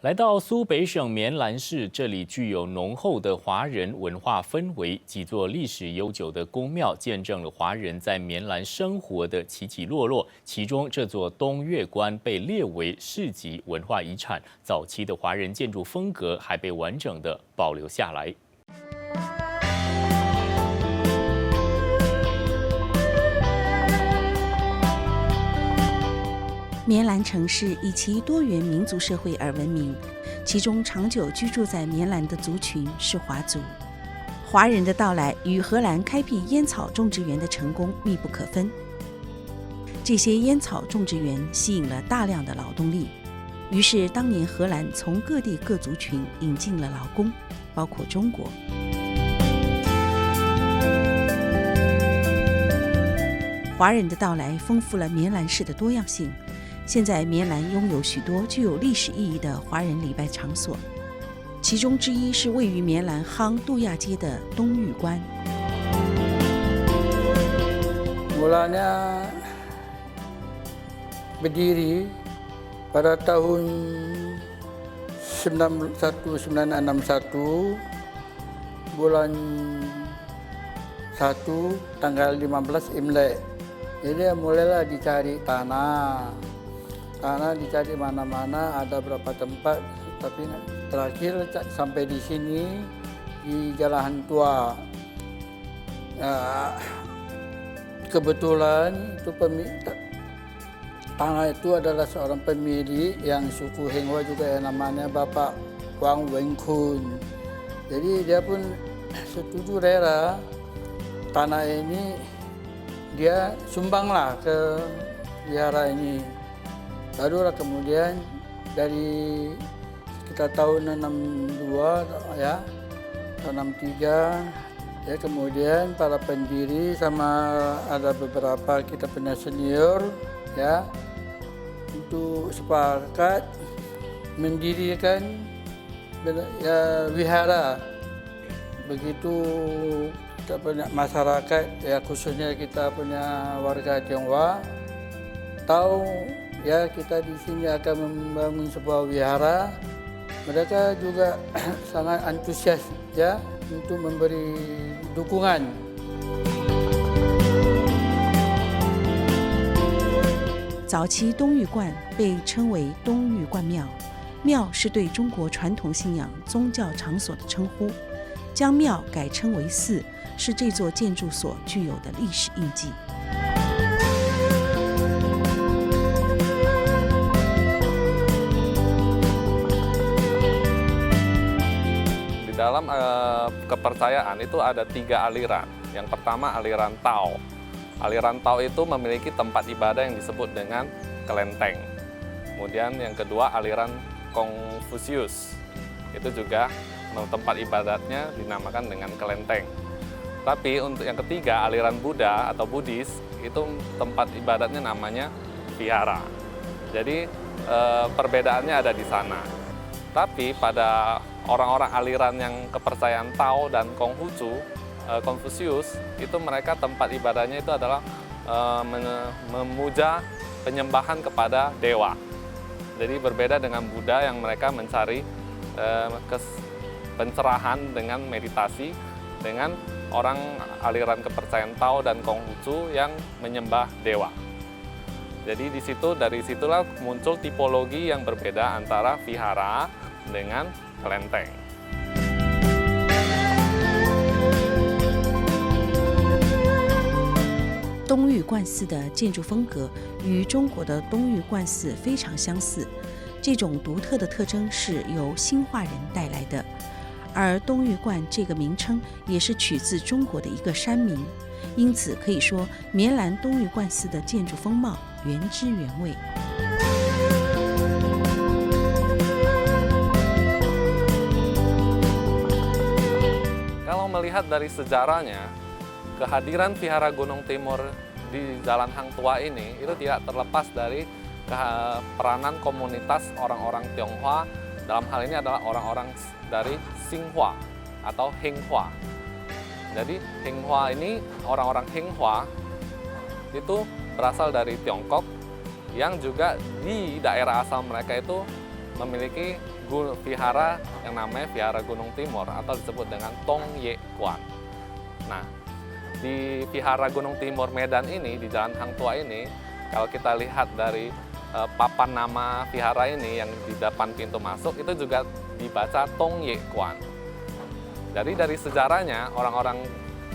来到苏北省棉兰市，这里具有浓厚的华人文化氛围，几座历史悠久的宫庙见证了华人在棉兰生活的起起落落。其中，这座东岳观被列为市级文化遗产，早期的华人建筑风格还被完整的保留下来。棉兰城市以其多元民族社会而闻名，其中长久居住在棉兰的族群是华族。华人的到来与荷兰开辟烟草种植园的成功密不可分。这些烟草种植园吸引了大量的劳动力，于是当年荷兰从各地各族群引进了劳工，包括中国。华人的到来丰富了棉兰市的多样性。现在棉兰拥有许多具有历史意义的华人礼拜场所，其中之一是位于棉兰夯杜亚街的东玉观。Mulanya berdiri pada tahun 1961 bulan 1 tanggal 15 Imlek. Jadi mulailah dicari tanah dicari mana-mana, ada berapa tempat, tapi terakhir sampai di sini di Jalan Tua. Kebetulan itu tanah itu adalah seorang pemilik yang suku Henghua juga, yang namanya Bapak Wang Wenkun. Jadi dia pun setuju rela tanah ini dia sumbanglah ke wihara ini. Barulah kemudian dari sekitar tahun 62 ya, tahun 63 ya, kemudian para pendiri sama ada beberapa kita punya senior ya, untuk sepakat mendirikan ya wihara. Begitu kita punya masyarakat ya, khususnya kita punya warga Tionghoa tahu ya kita di sini akan membangun sebuah wihara, mereka juga sangat antusias ya untuk memberi dukungan. 早期东玉观被称为东玉观庙，庙是对中国传统信仰宗教场所的称呼，将庙改称为寺，是这座建筑所具有的历史印记。Dalam kepercayaan itu ada 3 aliran. Yang pertama aliran Tao. Aliran Tao itu memiliki tempat ibadah yang disebut dengan kelenteng. Kemudian yang kedua aliran Konfusius. Itu juga tempat ibadatnya dinamakan dengan kelenteng. Tapi untuk yang ketiga aliran Buddha atau Buddhis itu tempat ibadatnya namanya vihara. Jadi perbedaannya ada di sana. Tapi pada orang-orang aliran yang kepercayaan Tao dan Konfusius itu mereka tempat ibadahnya itu adalah memuja penyembahan kepada dewa. Jadi berbeda dengan Buddha yang mereka mencari pencerahan dengan meditasi, dengan orang aliran kepercayaan Tao dan Konghucu yang menyembah dewa. Jadi dari situlah muncul tipologi yang berbeda antara vihara dengan kelenteng. 东玉观寺的建筑风格与中国的东玉观寺非常相似，这种独特的特征是由兴化人带来的，而东玉观这个名称也是取自中国的一个山名，因此可以说棉兰东玉观寺的建筑风貌原汁原味。Kalau melihat dari sejarahnya, kehadiran Vihara Gunung Timur di Jalan Hang Tua ini itu tidak terlepas dari peranan komunitas orang-orang Tionghoa, dalam hal ini adalah orang-orang dari Xinhua atau Henghua. Jadi Henghua ini, orang-orang Henghua itu berasal dari Tiongkok, yang juga di daerah asal mereka itu memiliki vihara yang namanya Vihara Gunung Timur atau disebut dengan Tong Ye Kwan. Nah, di Vihara Gunung Timur Medan ini, di Jalan Hang Tua ini, kalau kita lihat dari papan nama vihara ini yang di depan pintu masuk, itu juga dibaca Tong Ye Kwan. Jadi dari sejarahnya, orang-orang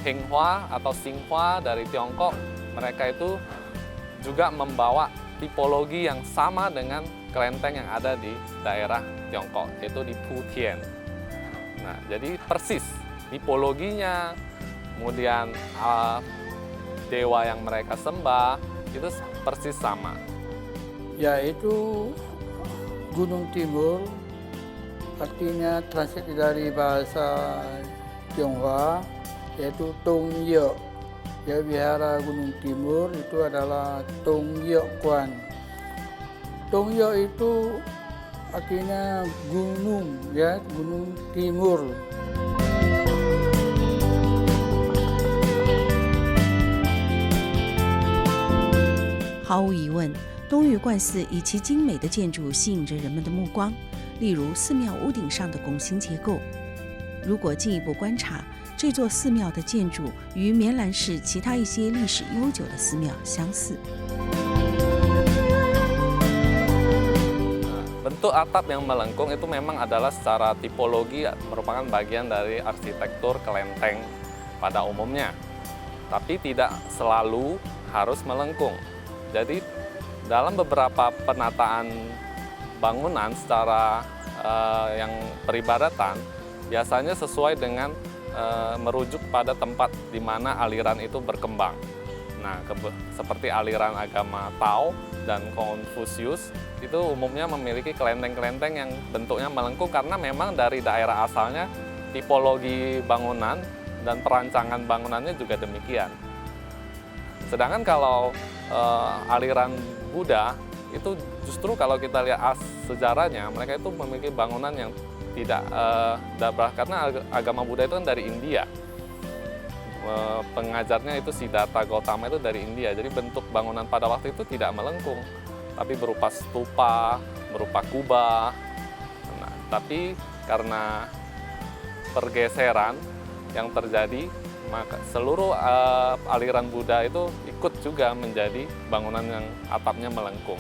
Henghua atau Xinghua dari Tiongkok, mereka itu juga membawa tipologi yang sama dengan kelenteng yang ada di daerah Tiongkok, yaitu di Putian. Nah, jadi persis tipologinya, kemudian dewa yang mereka sembah, itu persis sama. Yaitu Gunung Timur, artinya translate dari bahasa Tionghoa, yaitu Tong Ye. Ya, Vihara Gunung Timur itu adalah Tong Ye Kwan. Tong Ye itu artinya gunung, ya, Gunung Timur. 毫无疑问，东岳观寺以其精美的建筑吸引着人们的目光，例如寺庙屋顶上的拱形结构。如果进一步观察，这座寺庙的建筑与棉兰市其他一些历史悠久的寺庙相似。 Bentuk atap yang melengkung itu memang adalah secara tipologi merupakan bagian dari arsitektur kelenteng pada umumnya. Tapi tidak selalu harus melengkung. Jadi dalam beberapa penataan bangunan secara yang peribadatan, biasanya sesuai dengan merujuk pada tempat di mana aliran itu berkembang. Nah, seperti aliran agama Tao dan Konfusius itu umumnya memiliki kelenteng-kelenteng yang bentuknya melengkung karena memang dari daerah asalnya tipologi bangunan dan perancangan bangunannya juga demikian. Sedangkan kalau aliran Buddha itu justru kalau kita lihat sejarahnya mereka itu memiliki bangunan yang tidak dabrah karena agama Buddha itu kan dari India. Pengajarnya itu Siddhartha Gautama itu dari India, jadi bentuk bangunan pada waktu itu tidak melengkung, tapi berupa stupa, berupa kubah. Nah, tapi karena pergeseran yang terjadi, maka seluruh aliran Buddha itu ikut juga menjadi bangunan yang atapnya melengkung.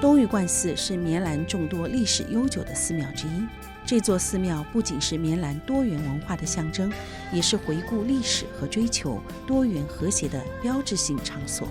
东岳观寺是棉兰众多历史悠久的寺庙之一。这座寺庙不仅是棉兰多元文化的象征，也是回顾历史和追求多元和谐的标志性场所。